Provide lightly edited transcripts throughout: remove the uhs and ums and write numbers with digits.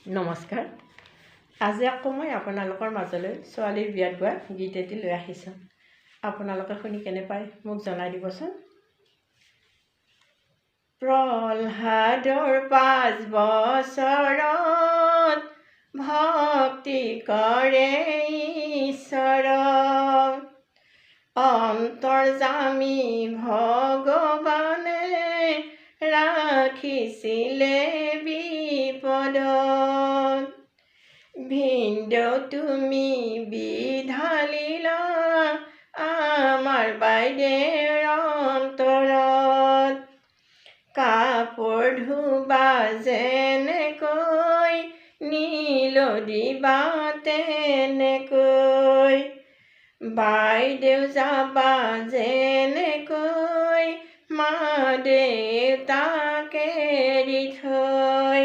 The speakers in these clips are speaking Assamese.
নমস্কাৰ। আজি আকৌ মই আপোনালোকৰ মাজলৈ ছোৱালীৰ বিয়াত গোৱা গীত এটি লৈ আহিছোঁ। আপোনালোকে শুনি কেনে পায় মোক জনাই দিবচোন। প্ৰহ্লাদৰ 5 বছৰত ভক্তি কৰে ঈশ্বৰক, অন্তৰ্যামী ভগৱানে ৰাখিছিলে বিপদত। ভিন্দৌ তুমি বিধালিলা আমাৰ বাইদেউৰ অন্তৰত, কাপোৰ ধুবা যেনেকৈ নীলো দিবা তেনেকৈ, বাইদেউ যাবা যেনেকৈ মা দেউতাকে এৰি থৈ,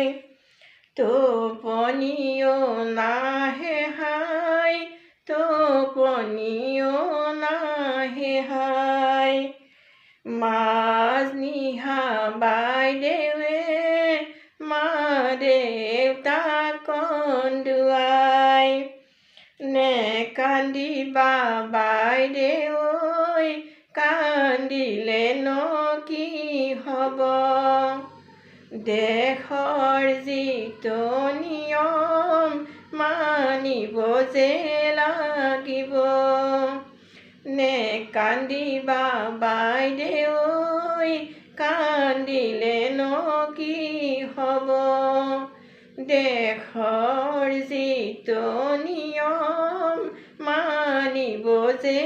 টোপনিও নাহে হাই, টোপনিও নাহে হাই, মাজনিশা বাইদেৱে মা দেউতাক কন্দুৱাই, নেকান্দিবা বাইদেউ ঐ, কান্দিলেনো কি হ'ব, দেশৰ যিটো নিয়ম মানিব যে লাগিব, নেকান্দিবা বাইদেউ ঐ, কান্দিলেনো কি হ'ব, দেশৰ যিটো নিয়ম মানিব যে